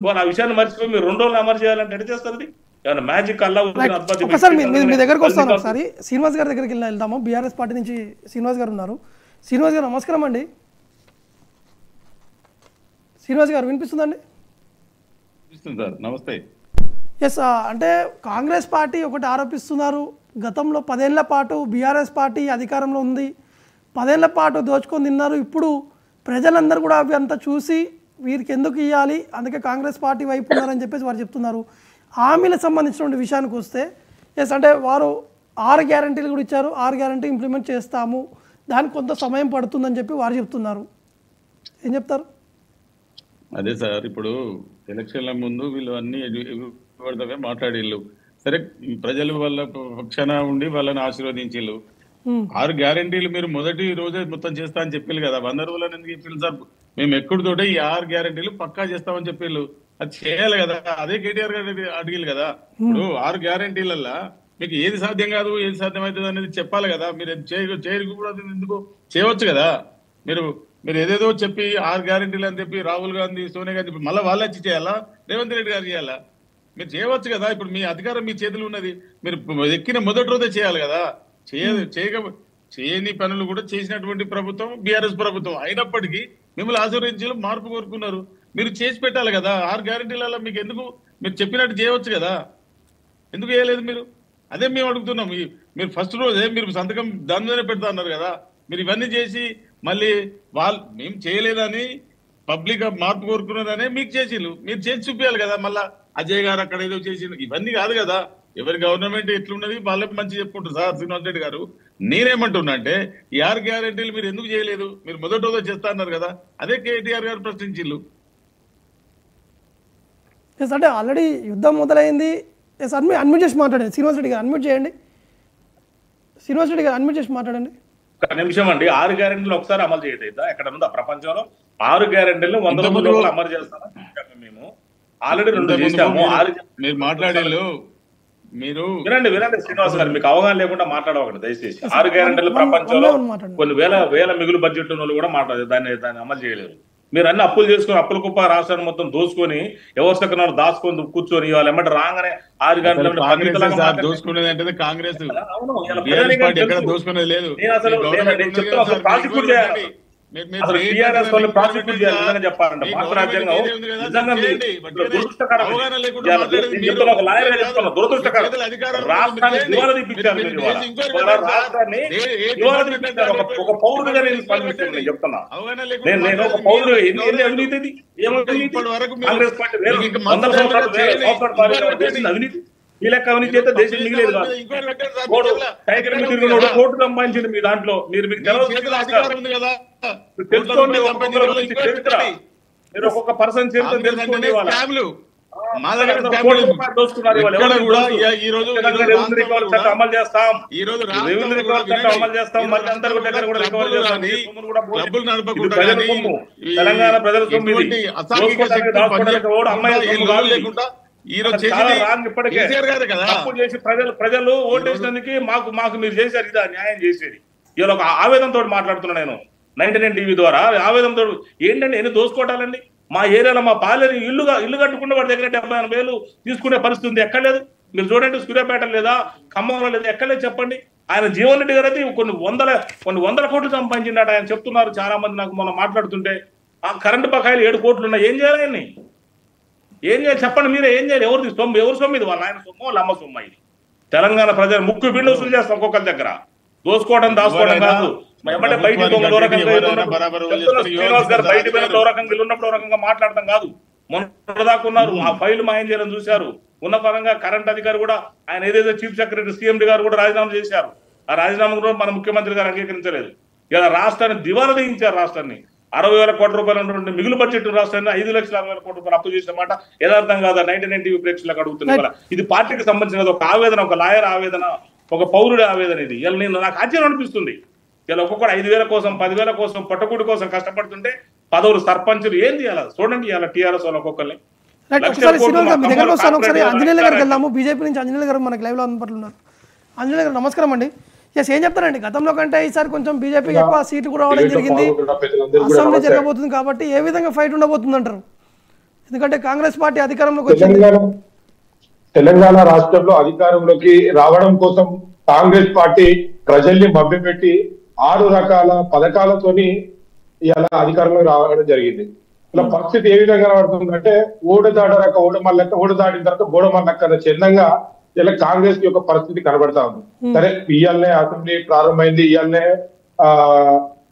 ఆ విషయాన్ని మర్చిపోయి మీరు 2 రోజులు అమలు చేయాలంటే ఎట్లా చేస్తారు? అది ఏమైనా మ్యాజిక్ అల్లా ఒకసారి మీ దగ్గరకు వస్తాను. ఒకసారి శ్రీనివాస్ గారి దగ్గరికి వెళ్దాము. బీఆర్ఎస్ పార్టీ నుంచి శ్రీనివాస్ గారు ఉన్నారు. శ్రీనివాస్ గారు నమస్కారం అండి. శ్రీనివాస్ గారు వినిపిస్తుందండి? నమస్తే. ఎస్, అంటే కాంగ్రెస్ పార్టీ ఒకటి ఆరోపిస్తున్నారు, గతంలో 10 ఏళ్ల పాటు బీఆర్ఎస్ పార్టీ అధికారంలో ఉంది, 10 ఏళ్ల పాటు దోచుకొని తిన్నారు, ఇప్పుడు ప్రజలందరూ కూడా అవి అంతా చూసి వీరికి ఎందుకు ఇవ్వాలి, అందుకే కాంగ్రెస్ పార్టీ వైపు ఉన్నారని చెప్పేసి వారు చెప్తున్నారు. హామీలకు సంబంధించినటువంటి విషయానికి వస్తే ఎస్, అంటే వారు 6 గ్యారంటీలు కూడా ఇచ్చారు, 6 గ్యారంటీ ఇంప్లిమెంట్ చేస్తాము, దానికి కొంత సమయం పడుతుందని చెప్పి వారు చెప్తున్నారు. ఏం చెప్తారు? అదే సార్, ఇప్పుడు ఎలక్షన్ల ముందు వీళ్ళు అన్ని మాట్లాడిళ్ళు. సరే, ప్రజలు వాళ్ళ పక్షాన ఉండి వాళ్ళని ఆశీర్వదించిళ్ళు. 6 గ్యారంటీలు మీరు మొదటి రోజే మొత్తం చేస్తా అని చెప్పిళ్ళు కదా. 100 రోజులని ఎందుకు చెప్పిళ్ళు సార్? మేము ఎక్కడితోటే ఈ 6 గ్యారంటీలు పక్కా చేస్తామని చెప్పిళ్ళు. అది చేయాలి కదా. అదే కేటీఆర్ గారు అడిగిళ్ళు కదా. ఇప్పుడు 6 గ్యారంటీలల్లా మీకు ఏది సాధ్యం కాదు, ఏది సాధ్యమవుతుంది అనేది చెప్పాలి కదా. మీరు చేయకూడదు, ఎందుకు చేయవచ్చు కదా. మీరు ఏదేదో చెప్పి 6 గ్యారంటీలు అని చెప్పి రాహుల్ గాంధీ, సోనియా గాంధీ మళ్ళీ వాళ్ళే వచ్చి చేయాలా? రేవంత్ రెడ్డి గారు చేయాలా? మీరు చేయవచ్చు కదా. ఇప్పుడు మీ అధికారం మీ చేతులు ఉన్నది. మీరు ఎక్కిన మొదటి రోజే చేయాలి కదా. చేయని పనులు కూడా చేసినటువంటి ప్రభుత్వం బీఆర్ఎస్ ప్రభుత్వం. అయినప్పటికీ మిమ్మల్ని ఆశీర్వదించి మార్పు కోరుకున్నారు. మీరు చేసి పెట్టాలి కదా. 6 గ్యారంటీలలో మీకు ఎందుకు? మీరు చెప్పినట్టు చేయవచ్చు కదా. ఎందుకు చేయలేదు మీరు? అదే మేము అడుగుతున్నాం. మీరు ఫస్ట్ రోజే మీరు సంతకం దాని మీదనే పెడతా అన్నారు కదా. మీరు ఇవన్నీ చేసి మళ్ళీ మేము చేయలేదని పబ్లిక్ మార్పు కోరుకున్నారనే మీకు చేసిండ్రు. మీరు చేసి చూపించాలి కదా. మళ్ళా అజయ్ గారు అక్కడ ఏదో చేసిండు, ఇవన్నీ కాదు కదా. ఎవరి గవర్నమెంట్ ఎట్లున్నది వాళ్ళకి మంచి చెప్పుకుంటారు సార్. శ్రీనివాస్ రెడ్డి గారు, నేనేమంటున్నా అంటే ఈ 6 గ్యారెంటీలు మీరు ఎందుకు చేయలేదు? మీరు మొదటి రోజు చేస్తా అన్నారు కదా. అదే కేటీఆర్ గారు ప్రశ్నించిళ్ళు. ఎస్, అంటే ఆల్రెడీ యుద్ధం మొదలైంది. ఎస్, అన్మ్యూట్ చేసి మాట్లాడండి. శ్రీనివాస్ రెడ్డి గారు అన్మ్యూట్ చేయండి. శ్రీనివాస్ రెడ్డి గారు అన్మ్యూట్ చేసి మాట్లాడండి. ఒక నిమిషం అండి. 6 గ్యారెంటీలు ఒకసారి అమలు చేయదా? ఎక్కడ ఉందా ప్రపంచంలో? 6 గ్యారెంటీలు 100 రోజులు అమలు చేస్తామని మేము ఆల్రెడీ 2 చేసాము. మీరు మాట్లాడేళ్ళు వినండి శ్రీనివాస్ గారు, మీకు అవగాహన లేకుండా మాట్లాడవకండి దయచేసి. 6 గ్యారెంటీలు ప్రపంచంలో కొన్ని వేల మిగులు బడ్జెట్ ఉన్న వాళ్ళు కూడా మాట్లాడదు, దాన్ని అమలు చేయలేదు. మీరు అన్ని అప్పులు చేసుకుని అప్పుల కుప్ప రాష్ట్రాన్ని మొత్తం దోసుకొని ఎవరు సక్కన దాచుకొని కూర్చొని వాళ్ళు ఎమ్మటి రాగానే 6 గంటల దోసుకునేది అంటే కాంగ్రెస్ దోసుకునేది లేదు. ప్రాసిక్యూట్ చేయాలి. టీఆర్ఎస్ వాళ్ళు ప్రాసిక్యూట్ చేయాలి చెప్పాలంటే భారత రాజ్యాంగం నిజంగా దురదృష్టకరం. ఒక లాయర్ గా చెప్తున్నా, దురదృష్టకరం. రాష్ట్రాన్ని దివాలా తీపించారు. రాష్ట్రాన్ని దివాలా తీపించారు. ఒక పౌరుడుగా నేను స్పందిస్తున్నాను, చెప్తున్నా. నేను ఒక పౌరుడు. ఎన్ని అవినీతి, ఏమవినీతి? కాంగ్రెస్ పార్టీ 100 సంవత్సరాలు అవినీతి. ఈ లెక్క అవినీతి అయితే దేశం మిగిలేదు కాదు. టైగర్ తిరిగినోడు కోర్టు సంపాదించింది మీ దాంట్లో. మీరు తెలుసుకోండి ఒక్కొక్క పర్సన్ చరిత్ర తెలుసుకోండి. అమలు చేస్తాం, అమలు చేస్తాం. మళ్ళీ అందరూ దగ్గర కూడా రికవర్ చేస్తాం. తెలంగాణ ప్రజల సొమ్ము ప్రజలు ఓటేసినందుకు మాకు మీరు చేశారు ఇదా న్యాయం చేసేది. ఇలా ఒక ఆవేదనతో మాట్లాడుతున్నా నేను 99 టీవీ ద్వారా. ఆవేదనతో ఏంటంటే ఎన్ని దోసుకోవటాలండి? మా ఏరియాలో మా పాలెని ఇల్లు కట్టుకుంటే వాడి దగ్గర 70,000 తీసుకునే పరిస్థితి ఉంది. ఎక్కడ లేదు. మీరు చూడండి, సూర్యాపేట లేదా, ఖమ్మంలో లేదా, ఎక్కడ లేదు చెప్పండి. ఆయన జీవన్ రెడ్డి గారు అయితే కొన్ని వందల కోట్లు సంపాదించిండట ఆయన చెప్తున్నారు. చాలా మంది నాకు మనం మాట్లాడుతుంటే ఆ కరెంటు బకాయిలు 7 కోట్లు ఉన్నాయి. ఏం చేయాలి ఆయన్ని? ఏం చేయాలి చెప్పండి మీరే? ఏం చేయాలి? ఎవరు సొమ్ము ఇది? వాళ్ళ ఆయన సొమ్ము, వాళ్ళ అమ్మ సొమ్ము. ఇది తెలంగాణ ప్రజలు ముక్కు బిల్లు వసూలు చేస్తాం ఒక్కొక్కరి దగ్గర. దోసుకోవడం దాచుకోవడం కాదు. బయట ఉన్నప్పుడు రకంగా మాట్లాడటం కాదు. మొన్న దాకున్నారు. ఆ ఫైల్ మాయం చేయాలని చూశారు. ఉన్న పరంగా కరెంట్ అధికారి కూడా ఆయన ఏదైతే చీఫ్ సెక్రటరీ CMD గారు కూడా రాజీనామా చేశారు. ఆ రాజీనామా కూడా మన ముఖ్యమంత్రి గారు అంగీకరించలేదు. ఇలా రాష్ట్రాన్ని దివాలా తీయించారు. రాష్ట్రాన్ని 60,000 కోట్ల రూపాయలు ఉన్నటువంటి మిగులు బడ్జెట్ రాష్ట్రాన్ని 5,60,000 కోట్ల రూపాయలు అప్పు చేసిన మాట యథార్థం కాదా? 99 టీవీ ప్రేక్షకులకు అడుగుతున్నారు. ఇది పార్టీకి సంబంధించిన ఒక ఆవేదన, ఒక లాయర్ ఆవేదన, ఒక పౌరుడి ఆవేదన. ఇది ఇలా నాకు ఆశ్చర్యం అనిపిస్తుంది. ఇలా ఒక్కొక్కరు 5,000 కోసం, 10,000 కోసం, పట్టకూడి కోసం కష్టపడుతుంటే 10 సర్పంచులు ఏం చేయాలి చూడండి. ఇలా టీఆర్ఎస్ వాళ్ళు ఒక్కొక్కరిని. అంజనేయుల గారికి వెళ్దాము. బీజేపీ నుంచి అంజనేయుల గారు మనకి లైవ్ లో అందుబాటులో ఉన్నారు. అంజనేయుల గారు నమస్కారం అండి. ఎస్, ఏం చెప్తారండి? గతంలో కంటే ఈసారి కొంచెం బీజేపీకి ఎక్కువ సీట్లు కూడా రావడం జరిగింది. అసెంబ్లీ జరగబోతుంది కాబట్టి ఏ విధంగా ఫైట్ ఉండబోతుంది అంటారు? ఎందుకంటే కాంగ్రెస్ పార్టీ అధికారంలోకి వచ్చింది. తెలంగాణ రాష్ట్రంలో అధికారంలోకి రావడం కోసం కాంగ్రెస్ పార్టీ ప్రజల్ని మభ్యపెట్టి 6 రకాల పథకాలతోని ఇలా అధికారంలో రావడం జరిగింది. ఇలా పరిస్థితి ఏ విధంగా కనబడుతుందంటే ఓడదాటరక ఓడమల్లక్క, ఓడ దాటిన తర్వాత గోడమల్లక్క అన్న చందంగా ఇలా కాంగ్రెస్ యొక్క పరిస్థితి కనబడతా ఉంది. సరే, ఇయాలనే అసెంబ్లీ ప్రారంభమైంది, ఇయాలనే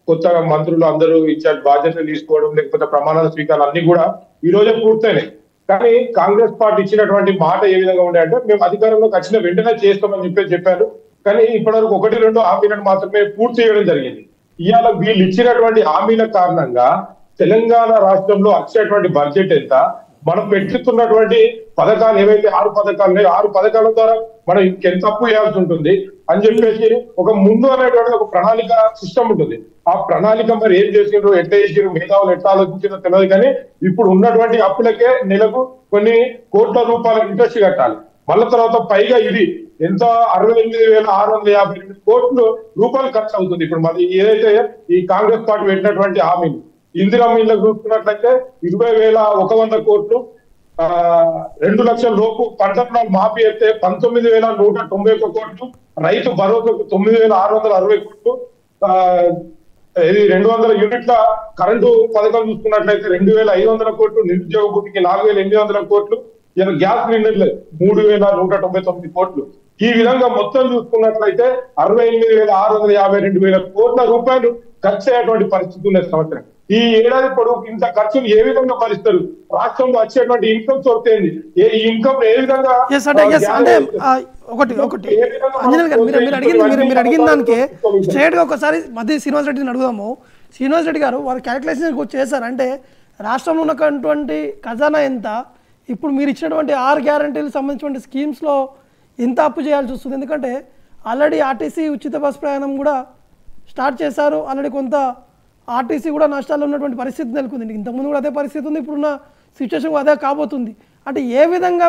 కొత్తగా మంత్రులు అందరూ ఇన్ఛార్జ్ బాధ్యతలు తీసుకోవడం, లేకపోతే ప్రమాణ స్వీకారాలు అన్ని కూడా ఈ రోజే పూర్తయినాయి. కానీ కాంగ్రెస్ పార్టీ ఇచ్చినటువంటి మాట ఏ విధంగా ఉండే అంటే మేము అధికారంలోకి వచ్చిన వెంటనే చేస్తామని చెప్పారు. కానీ ఇప్పటివరకు 1-2 హామీలను మాత్రమే పూర్తి చేయడం జరిగింది. ఇవాళ వీళ్ళు ఇచ్చినటువంటి హామీల కారణంగా తెలంగాణ రాష్ట్రంలో వచ్చేటువంటి బడ్జెట్ ఎంత, మనం పెట్టుతున్నటువంటి పథకాలు ఏవైతే 6 పథకాలు ఉన్నాయో 6 పథకాల ద్వారా మనం ఇంకెంత అప్పు చేయాల్సి ఉంటుంది అని చెప్పేసి ఒక ముందు అనేటువంటి ఒక ప్రణాళిక సిస్టమ్ ఉంటుంది. ఆ ప్రణాళిక మరి ఏం చేసిండ్రు, ఎట్లా చేసిండ్రు, మేధావులు ఎట్లా ఆలోచించారో తెలియదు. కానీ ఇప్పుడు ఉన్నటువంటి అప్పులకే నెలకు కొన్ని కోట్ల రూపాయల ఇంట్రెస్ట్ కట్టాలి. మళ్ళీ తర్వాత పైగా ఇది ఎంత 68,652 కోట్ల రూపాయలు ఖర్చు అవుతుంది. ఇప్పుడు మరి ఏదైతే ఈ కాంగ్రెస్ పార్టీ పెట్టినటువంటి హామీలు, ఇందిరమ్మ ఇళ్ళకు చూసుకున్నట్లయితే 20,100 కోట్లు, 2 లక్షల లోపు పంట రుణాలు మాఫీ అయితే 19,191 కోట్లు, రైతు భరోసాకు 9,660 కోట్లు, 200 యూనిట్ల కరెంటు పథకం చూసుకున్నట్లయితే 2,500 కోట్లు, నిరుద్యోగ భూమికి 4,800 కోట్లు, గ్యాస్ సిలిండర్లు 3,199 కోట్లు. ఈ విధంగా మొత్తం చూసుకున్నట్లయితే 68,652 కోట్ల రూపాయలు ఖర్చు అయ్యేటువంటి పరిస్థితి ఉన్న సంవత్సరం. ఈ ఏడాది పొడవు ఇంత ఖర్చులు ఏ విధంగా భరిస్తారు? రాష్ట్రంలో వచ్చేటువంటి ఇన్కమ్ సోర్స్ ఏంది? ఈ ఇన్కమ్ ఏ విధంగా ఒకటి అంజనేయులు గారు మీరు అడిగిన దానికి స్ట్రేట్గా ఒకసారి మధ్య శ్రీనివాస్ రెడ్డిని అడుగుదాము. శ్రీనివాస్ రెడ్డి గారు వారు క్యాలిక్యులేషన్ చేశారంటే రాష్ట్రంలో ఉన్నటువంటి ఖజానా ఎంత, ఇప్పుడు మీరు ఇచ్చినటువంటి 6 గ్యారంటీలకు సంబంధించిన స్కీమ్స్లో ఎంత అప్పు చేయాల్సి వస్తుంది? ఎందుకంటే ఆల్రెడీ ఆర్టీసీ ఉచిత బస్ ప్రయాణం కూడా స్టార్ట్ చేశారు. ఆల్రెడీ కొంత ఆర్టీసీ కూడా నష్టాల్లో ఉన్నటువంటి పరిస్థితి నెలకొంది. ఇంతకుముందు కూడా అదే పరిస్థితి ఉంది, ఇప్పుడున్న సిచ్యువేషన్ అదే కాబోతుంది. అంటే ఏ విధంగా